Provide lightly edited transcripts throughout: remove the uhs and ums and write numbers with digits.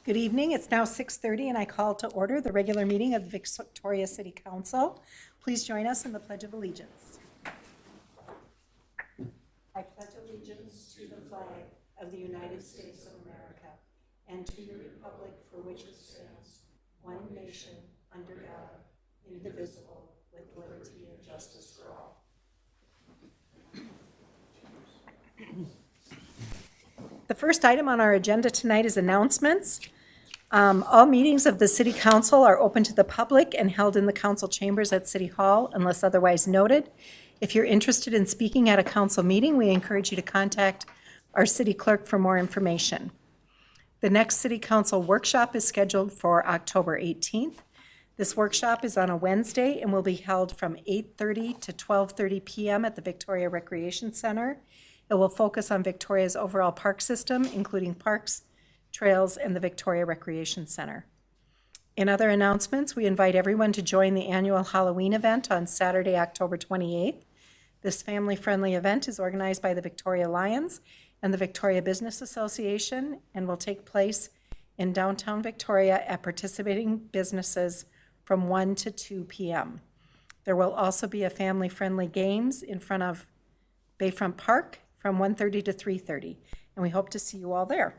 Good evening. It's now 6:30 and I call to order the regular meeting of the Victoria City Council. Please join us in the Pledge of Allegiance. I pledge allegiance to the flag of the United States of America and to the republic for which it stands, one nation, under God, indivisible, with liberty and justice for all. The first item on our agenda tonight is announcements. All meetings of the City Council are open to the public and held in the council chambers at City Hall unless otherwise noted. If you're interested in speaking at a council meeting, we encourage you to contact our city clerk for more information. The next City Council workshop is scheduled for October 18th. This workshop is on a Wednesday and will be held from 8:30 to 12:30 p.m. at the Victoria Recreation Center. It will focus on Victoria's overall park system, including parks, trails, and the Victoria Recreation Center. In other announcements, we invite everyone to join the annual Halloween event on Saturday, October 28th. This family-friendly event is organized by the Victoria Lions and the Victoria Business Association and will take place in downtown Victoria at participating businesses from 1 to 2 p.m. There will also be a family-friendly games in front of Bayfront Park from 1:30 to 3:30, and we hope to see you all there.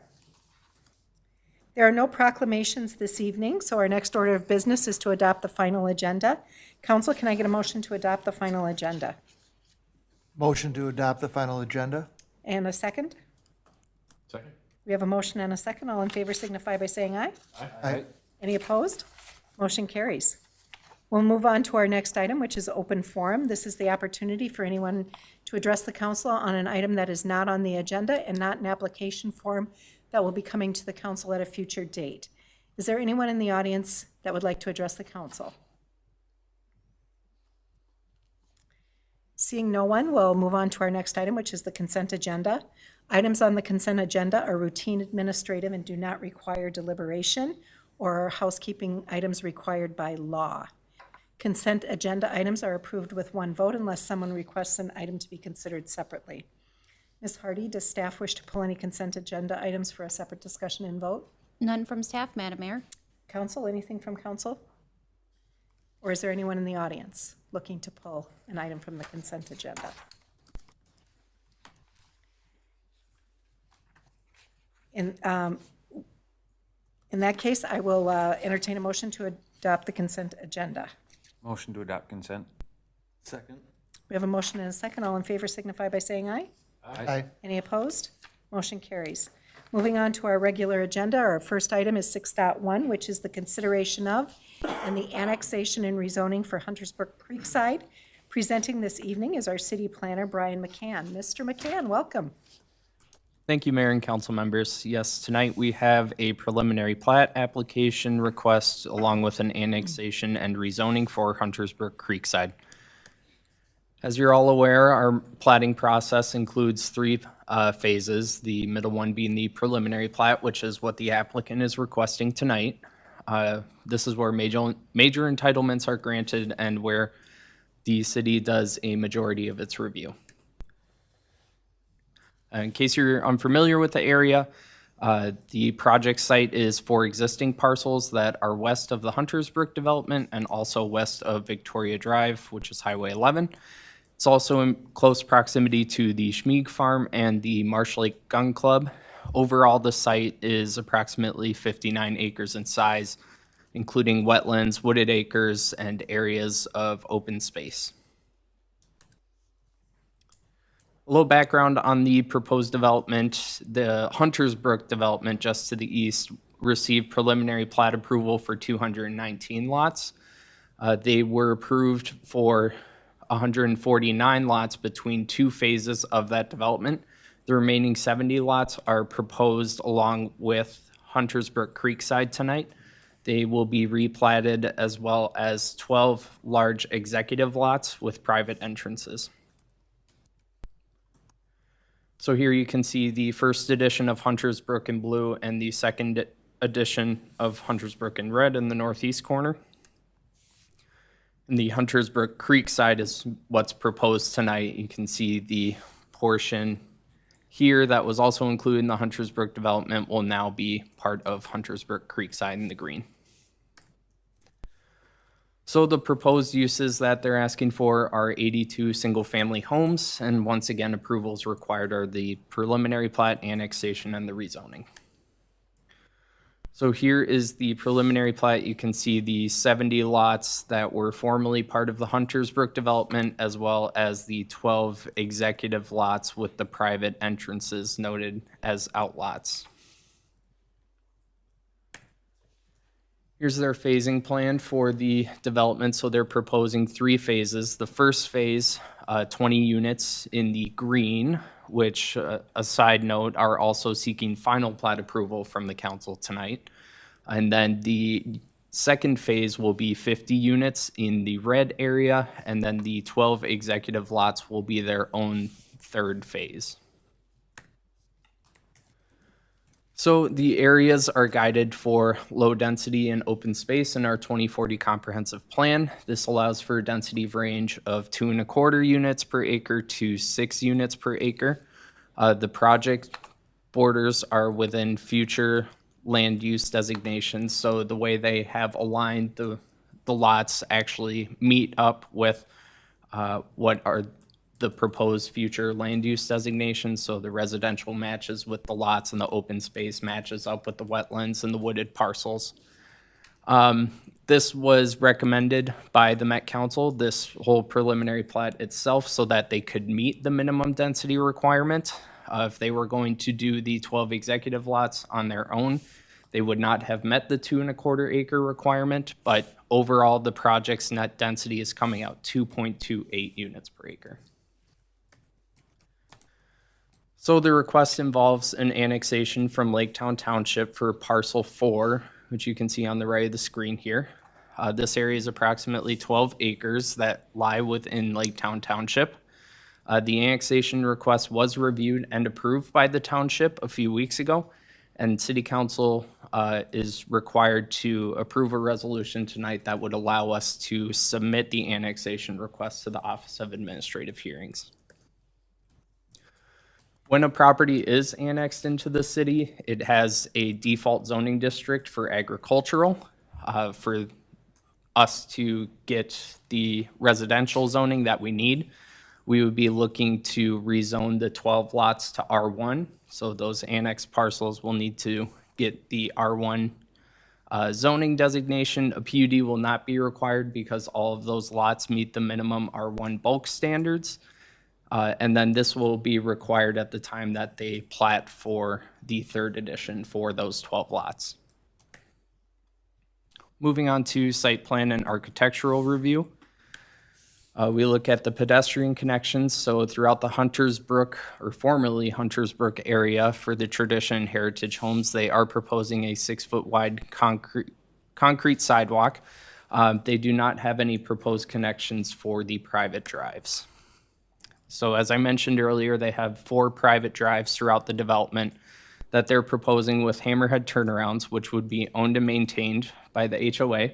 There are no proclamations this evening, so our next order of business is to adopt the final agenda. Council, can I get a motion to adopt the final agenda? Motion to adopt the final agenda? And a second? Second. We have a motion and a second. All in favor signify by saying aye. Aye. Any opposed? Motion carries. We'll move on to our next item, which is open forum. This is the opportunity for anyone to address the council on an item that is not on the agenda and not an application form that will be coming to the council at a future date. Is there anyone in the audience that would like to address the council? Seeing no one, we'll move on to our next item, which is the consent agenda. Items on the consent agenda are routine administrative and do not require deliberation or are housekeeping items required by law. Consent agenda items are approved with one vote unless someone requests an item to be considered separately. Ms. Hardy, does staff wish to pull any consent agenda items for a separate discussion and vote? None from staff, Madam Mayor. Council, anything from council? Or is there anyone in the audience looking to pull an item from the consent agenda? In that case, I will entertain a motion to adopt the consent agenda. Motion to adopt consent. Second. We have a motion and a second. All in favor signify by saying aye. Aye. Any opposed? Motion carries. Moving on to our regular agenda, our first item is 6.1, which is the consideration of and the annexation and rezoning for Huntersbrook Creekside. Presenting this evening is our city planner, Brian McCann. Mr. McCann, welcome. Thank you, Mayor and council members. Yes, tonight we have a preliminary plat application request along with an annexation and rezoning for Huntersbrook Creekside. As you're all aware, our platting process includes three phases, the middle one being the preliminary plat, which is what the applicant is requesting tonight. This is where major entitlements are granted and where the city does a majority of its review. In case you're unfamiliar with the area, the project site is for existing parcels that are west of the Huntersbrook development and also west of Victoria Drive, which is Highway 11. It's also in close proximity to the Schmieg Farm and the Marsh Lake Gun Club. Overall, the site is approximately 59 acres in size, including wetlands, wooded acres, and areas of open space. A little background on the proposed development. The Huntersbrook development just to the east received preliminary plat approval for 219 lots. They were approved for 149 lots between two phases of that development. The remaining 70 lots are proposed along with Huntersbrook Creekside tonight. They will be replatted as well as 12 large executive lots with private entrances. So here you can see the first edition of Huntersbrook in blue and the second edition of Huntersbrook in red in the northeast corner. And the Huntersbrook Creekside is what's proposed tonight. You can see the portion here that was also included in the Hunters Brook development will now be part of Hunters Brook Creekside in the green. So the proposed uses that they're asking for are 82 single-family homes, and once again, approvals required are the preliminary plat, annexation, and the rezoning. So here is the preliminary plat. You can see the 70 lots that were formerly part of the Hunters Brook development, as well as the 12 executive lots with the private entrances noted as outlots. Here's their phasing plan for the development. So they're proposing 3 phases. The first phase, 20 units in the green, which, a side note, are also seeking final plat approval from the council tonight. And then the second phase will be 50 units in the red area, and then the 12 executive lots will be their own third phase. So the areas are guided for low density and open space in our 2040 comprehensive plan. This allows for a density range of 2.25 units per acre to 6 units per acre. The project borders are within future land use designations, so the way they have aligned the lots actually meet up with what are the proposed future land use designations. So the residential matches with the lots, and the open space matches up with the wetlands and the wooded parcels. This was recommended by the Met Council, this whole preliminary plat itself, so that they could meet the minimum density requirement. If they were going to do the 12 executive lots on their own, they would not have met the 2.25 acre requirement, but overall the project's net density is coming out 2.28 units per acre. So the request involves an annexation from Laketown Township for parcel 4, which you can see on the right of the screen here. This area is approximately 12 acres that lie within Laketown Township. The annexation request was reviewed and approved by the township a few weeks ago, and City Council is required to approve a resolution tonight that would allow us to submit the annexation request to the Office of Administrative Hearings. When a property is annexed into the city, it has a default zoning district for agricultural. For us to get the residential zoning that we need, we would be looking to rezone the 12 lots to R1. So those annexed parcels will need to get the R1 zoning designation. A PUD will not be required because all of those lots meet the minimum R1 bulk standards. And then this will be required at the time that they plat for the third edition for those 12 lots. Moving on to site plan and architectural review. We look at the pedestrian connections. So throughout the Hunters Brook, or formerly Hunters Brook area for the Tradition Heritage Homes, they are proposing a 6-foot wide concrete sidewalk. They do not have any proposed connections for the private drives. So as I mentioned earlier, they have 4 private drives throughout the development that they're proposing with hammerhead turnarounds, which would be owned and maintained by the HOA.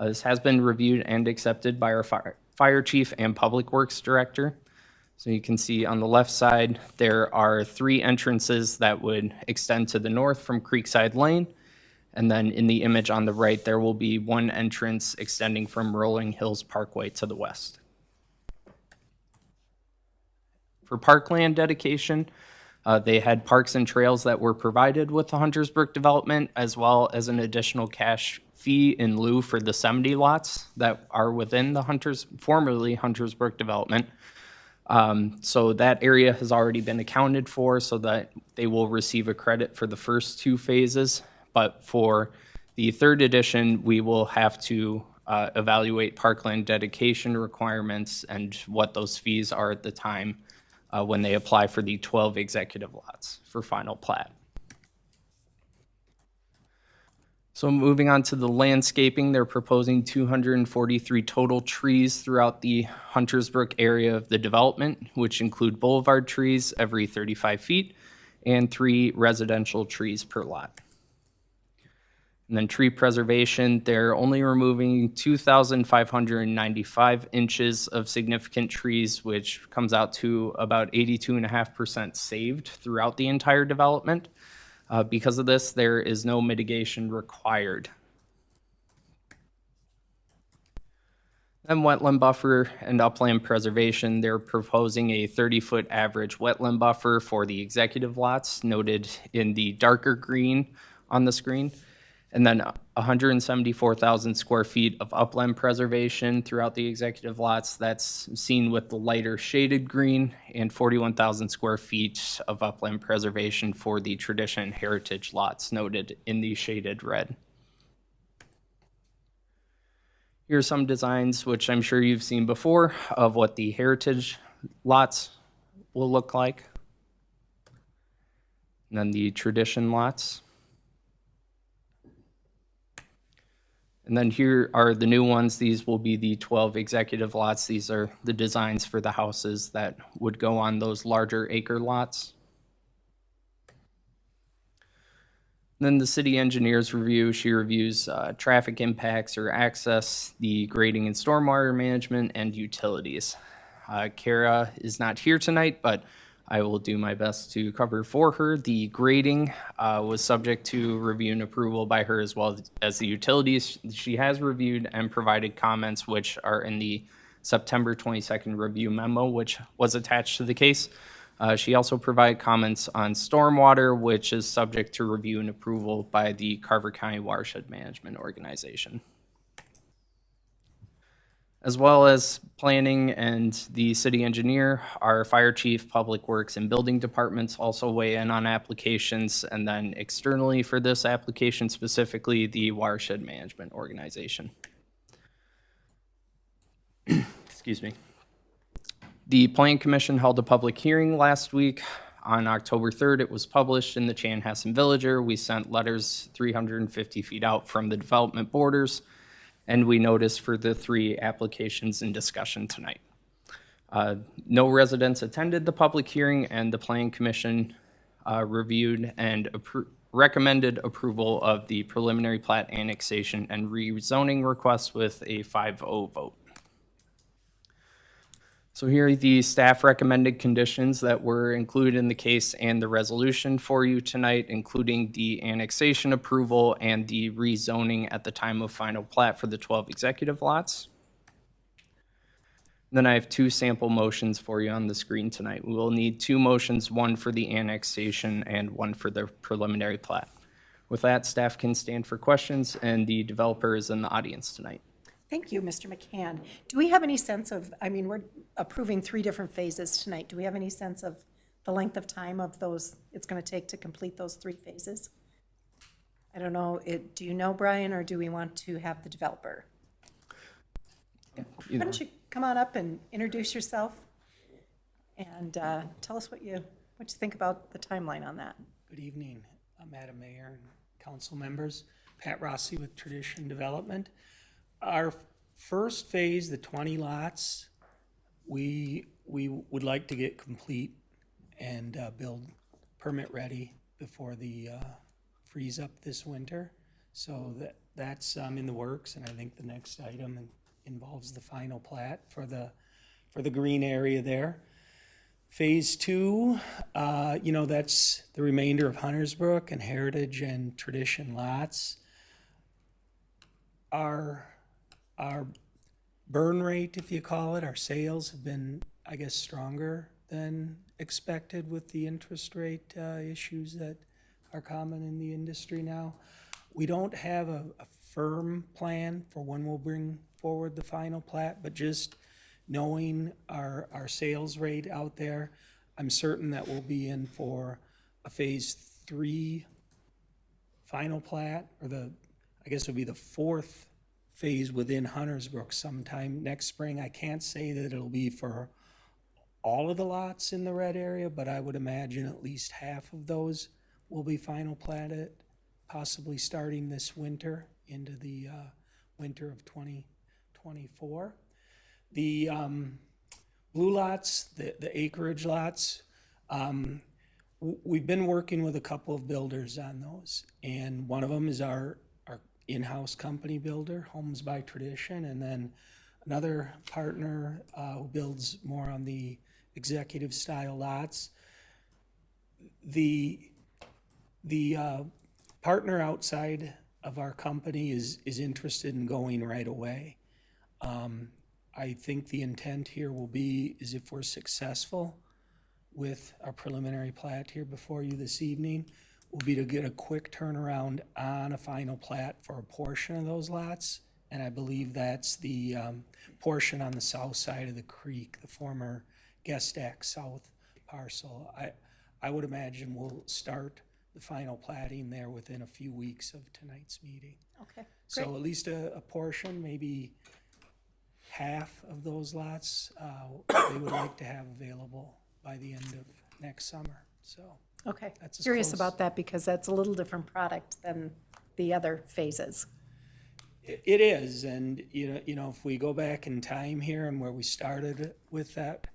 This has been reviewed and accepted by our fire chief and public works director. So you can see on the left side, there are 3 entrances that would extend to the north from Creekside Lane. And then in the image on the right, there will be 1 entrance extending from Rolling Hills Parkway to the west. For parkland dedication, they had parks and trails that were provided with the Hunters Brook development, as well as an additional cash fee in lieu for the 70 lots that are within the formerly Hunters Brook development. So that area has already been accounted for so that they will receive a credit for the first 2 phases. But for the third edition, we will have to evaluate parkland dedication requirements and what those fees are at the time when they apply for the 12 executive lots for final plat. So moving on to the landscaping, they're proposing 243 total trees throughout the Hunters Brook area of the development, which include boulevard trees every 35 feet and 3 residential trees per lot. And then tree preservation, they're only removing 2,595 inches of significant trees, which comes out to about 82.5% saved throughout the entire development. Because of this, there is no mitigation required. Then wetland buffer and upland preservation, they're proposing a 30-foot average wetland buffer for the executive lots noted in the darker green on the screen. And then 174,000 square feet of upland preservation throughout the executive lots. That's seen with the lighter shaded green, and 41,000 square feet of upland preservation for the tradition heritage lots noted in the shaded red. Here are some designs, which I'm sure you've seen before, of what the heritage lots will look like. And then the tradition lots. And then here are the new ones. These will be the 12 executive lots. These are the designs for the houses that would go on those larger acre lots. Then the city engineer's review, she reviews traffic impacts or access, the grading and stormwater management, and utilities. Kara is not here tonight, but I will do my best to cover for her. The grading was subject to review and approval by her, as well as the utilities. She has reviewed and provided comments, which are in the September 22nd review memo, which was attached to the case. She also provided comments on stormwater, which is subject to review and approval by the Carver County Watershed Management Organization. As well as planning and the city engineer, our fire chief, public works, and building departments also weigh in on applications. And then externally for this application specifically, the Watershed Management Organization. Excuse me. The Plan Commission held a public hearing last week. On October 3rd, it was published in the Chanhassen Villager. We sent letters 350 feet out from the development borders, and we noticed for the 3 applications in discussion tonight. No residents attended the public hearing, and the Plan Commission reviewed and recommended approval of the preliminary plat annexation and rezoning request with a 5-0 vote. So here are the staff recommended conditions that were included in the case and the resolution for you tonight, including the annexation approval and the rezoning at the time of final plat for the 12 executive lots. Then I have 2 sample motions for you on the screen tonight. We will need 2 motions, one for the annexation and one for the preliminary plat. With that, staff can stand for questions, and the developer is in the audience tonight. Thank you, Mr. McCann. Do we have any sense of, I mean, we're approving 3 different phases tonight. Do we have any sense of the length of time of those it's going to take to complete those 3 phases? I don't know. Do you know, Brian, or do we want to have the developer? Why don't you come on up and introduce yourself and tell us what you think about the timeline on that. Good evening, Madam Mayor and council members. Pat Rossi with Tradition Development. Our first phase, the 20 lots, we would like to get complete and build permit ready before the freeze up this winter. So that's in the works, and I think the next item involves the final plat for the green area there. Phase 2, that's the remainder of Huntersbrook and Heritage and Tradition lots. Our burn rate, if you call it, our sales have been, I guess, stronger than expected with the interest rate issues that are common in the industry now. We don't have a firm plan for when we'll bring forward the final plat, but just knowing our sales rate out there, I'm certain that we'll be in for a phase 3 final plat, or I guess it'll be the 4th phase within Huntersbrook sometime next spring. I can't say that it'll be for all of the lots in the red area, but I would imagine at least half of those will be final platted, possibly starting this winter into the winter of 2024. The blue lots, the acreage lots, we've been working with a couple of builders on those, and one of them is our in-house company builder, Homes by Tradition, and then another partner who builds more on the executive style lots. The partner outside of our company is interested in going right away. I think the intent here will be, is if we're successful with our preliminary plat here before you this evening, will be to get a quick turnaround on a final plat for a portion of those lots. And I believe that's the portion on the south side of the creek, the former Gestack South parcel. I would imagine we'll start the final platting there within a few weeks of tonight's meeting. Okay, So great. at least a portion, maybe half of those lots, they would like to have available by the end of next summer, so. Okay, That's as curious close. about that because that's a little different product than the other phases. It is, and you know, if we go back in time here and where we started with that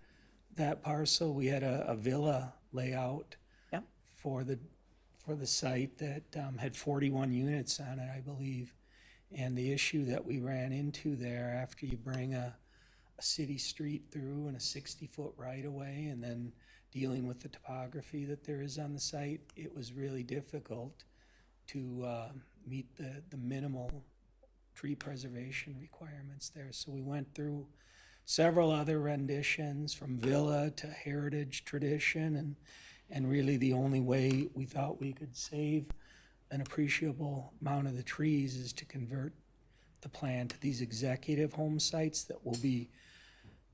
parcel, we had a villa layout Yep. for the site that had 41 units on it, I believe. And the issue that we ran into there after you bring a city street through and a 60-foot right-of-way and then dealing with the topography that there is on the site, it was really difficult to meet the minimal tree preservation requirements there. So we went through several other renditions from villa to heritage tradition, and really the only way we thought we could save an appreciable amount of the trees is to convert the plan to these executive home sites that will be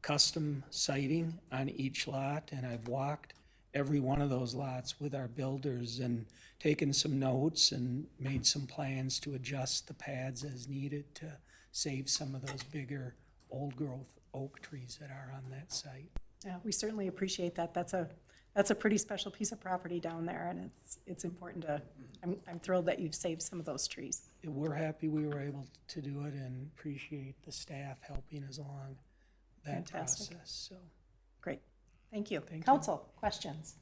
custom siting on each lot. And I've walked every one of those lots with our builders and taken some notes and made some plans to adjust the pads as needed to save some of those bigger old growth oak trees that are on that site. Yeah, we certainly appreciate that. That's a pretty special piece of property down there, and it's important to, I'm thrilled that you've saved some of those trees. We're happy we were able to do it and appreciate the staff helping us along that Fantastic. process, so. Great, thank you. Thank you. Council, questions?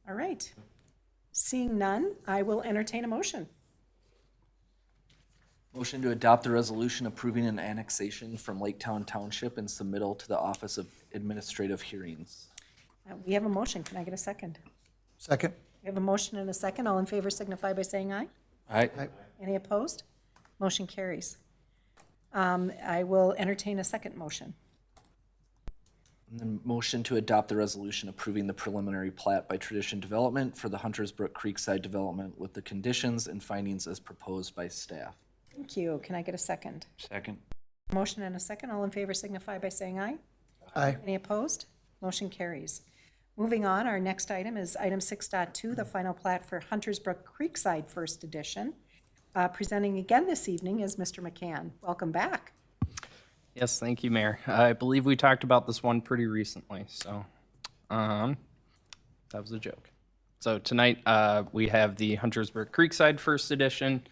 All right. Seeing none, I will entertain a motion. Motion to adopt a resolution approving an annexation from Laketown Township and submittal to the Office of Administrative Hearings. We have a motion. Can I get a second? Second? We have a motion and a second. All in favor signify by saying aye. Aye. Any opposed? Motion carries. I will entertain a second motion. And then motion to adopt the resolution approving the preliminary plat by Tradition Development for the Hunters Brook Creekside Development with the conditions and findings as proposed by staff. Thank you. Can I get a second? Second. Motion and a second. All in favor signify by saying aye. Aye. Any opposed? Motion carries. Moving on, our next item is item 6.2, the final plat for Hunters Brook Creekside First Edition. Presenting again this evening is Mr. McCann. Welcome back. Yes, thank you, Mayor. I believe we talked about this one pretty recently, so that was a joke. So tonight we have the Hunters Brook Creekside First Edition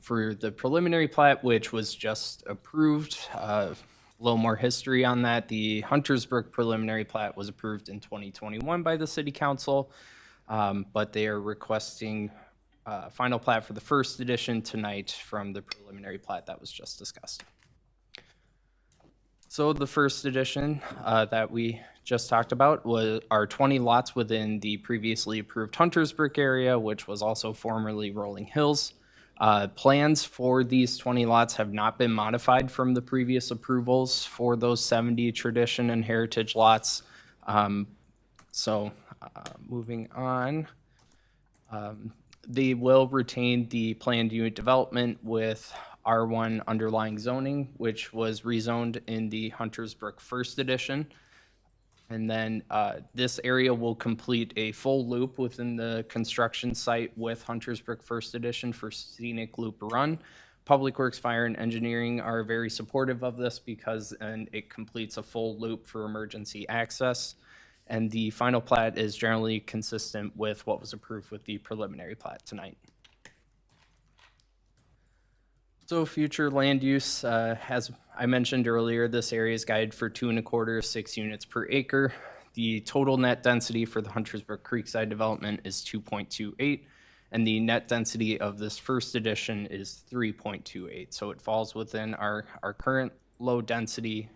for the preliminary plat, which was just approved. A little more history on that. The Hunters Brook preliminary plat was approved in 2021 by the City Council, but they are requesting final plat for the first edition tonight from the preliminary plat that was just discussed. So the first edition that we just talked about are 20 lots within the previously approved Hunters Brook area, which was also formerly Rolling Hills. Plans for these 20 lots have not been modified from the previous approvals for those 70 tradition and heritage lots. Moving on. They will retain the planned unit development with R1 underlying zoning, which was rezoned in the Hunters Brook First Edition. And then this area will complete a full loop within the construction site with Hunters Brook First Edition for scenic loop run. Public Works, Fire, and Engineering are very supportive of this because it completes a full loop for emergency access. And the final plat is generally consistent with what was approved with the preliminary plat tonight. So future land use, as I mentioned earlier, this area is guided for 2 1/4 to 6 units per acre. the total net density for the Hunters Brook Creekside development is 2.28, and the net density of this first addition is 3.28. So it falls within our current low density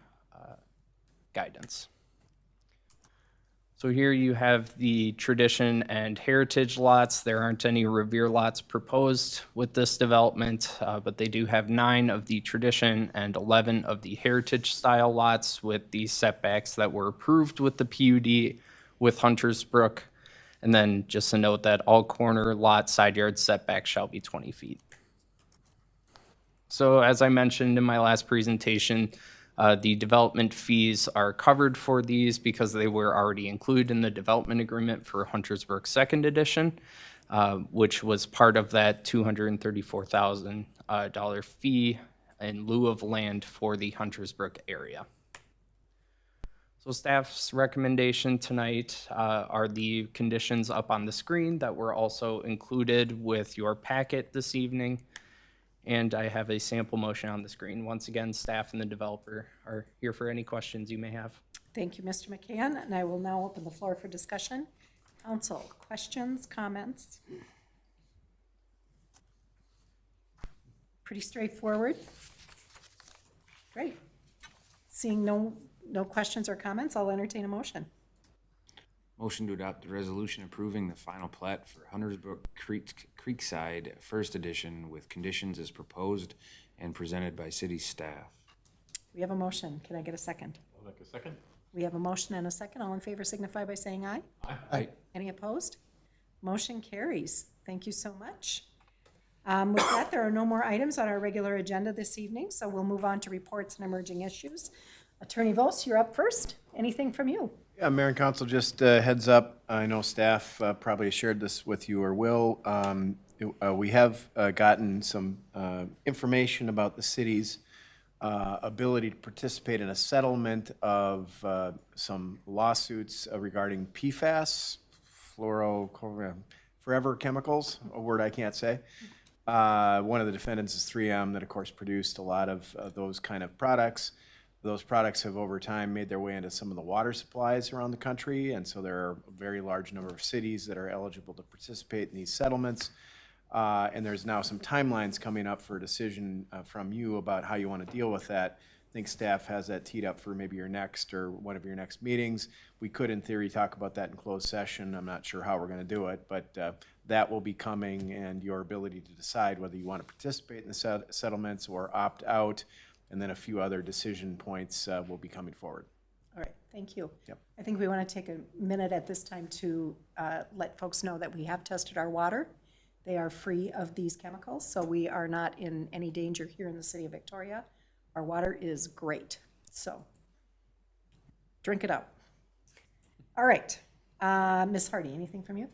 guidance. So here you have the tradition and heritage lots. There aren't any Revere lots proposed with this development, but they do have 9 of the tradition and 11 of the heritage style lots with the setbacks that were approved with the PUD with Hunters Brook. And then just a note that all corner lot side yard setbacks shall be 20 feet. So as I mentioned in my last presentation, the development fees are covered for these because they were already included in the development agreement for Hunters Brook Second Edition, which was part of that $234,000 fee in lieu of land for the Hunters Brook area. So staff's recommendation tonight are the conditions up on the screen that were also included with your packet this evening. And I have a sample motion on the screen. Once again, staff and the developer are here for any questions you may have. Thank you, Mr. McCann, and I will now open the floor for discussion. Council, questions, comments? Pretty straightforward. Great. Seeing no questions or comments, I'll entertain a motion. Motion to adopt the resolution approving the final plat for Hunters Brook Creekside First Edition with conditions as proposed and presented by city staff. We have a motion. Can I get a second? I'll make a second. We have a motion and a second. All in favor signify by saying aye. Aye. Any opposed? Motion carries. Thank you so much. With that, there are no more items on our regular agenda this evening, so we'll move on to reports and emerging issues. Attorney Vos, you're up first. Anything from you? Yeah, Mayor and Council, just heads up, I know staff probably shared this with you or will. We have gotten some information about the city's ability to participate in a settlement of some lawsuits regarding PFAS, forever chemicals, a word I can't say. One of the defendants is 3M that of course produced a lot of those kind of products. Those products have over time made their way into some of the water supplies around the country, and so there are a very large number of cities that are eligible to participate in these settlements. And there's now some timelines coming up for a decision from you about how you want to deal with that. I think staff has that teed up for maybe your next or one of your next meetings. We could, in theory, talk about that in closed session. I'm not sure how we're going to do it, but that will be coming, and your ability to decide whether you want to participate in the settlements or opt out. And then a few other decision points will be coming forward. All right, thank you. Yep. I think we want to take a minute at this time to let folks know that we have tested our water. They are free of these chemicals, so we are not in any danger here in the city of Victoria. Our water is great, so drink it up. All right, Ms. Hardy, anything from you?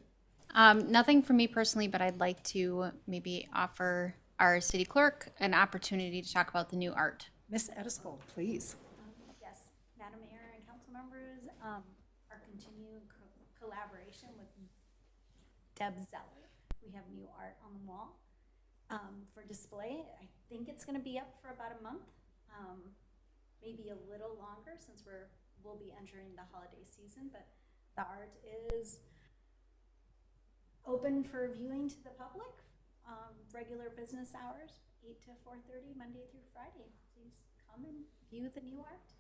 Nothing from me personally, but I'd like to maybe offer our city clerk an opportunity to talk about the new art. Ms. Edisfold, please. Yes, Madam Mayor and council members, our continued collaboration with Deb Zeller. We have new art on the wall for display. I think it's going to be up for about a month, maybe a little longer since we'll be entering the holiday season, but the art is open for viewing to the public. Regular business hours, 8 to 4:30, Monday through Friday. Please come and view the new art.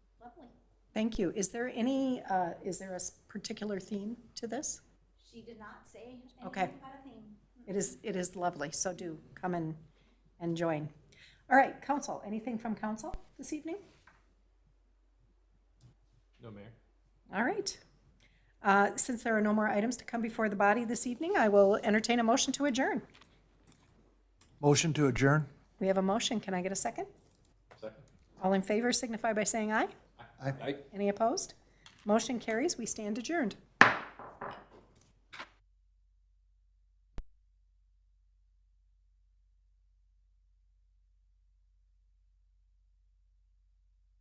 It's lovely. Thank you. Is there any, is there a particular theme to this? She did not say anything Okay. about a theme. It is lovely, so do come and join. All right, council, anything from council this evening? No, Mayor. All right. Since there are no more items to come before the body this evening, I will entertain a motion to adjourn. Motion to adjourn? We have a motion. Can I get a second? Second. All in favor signify by saying aye. Aye. Any opposed? Motion carries. We stand adjourned.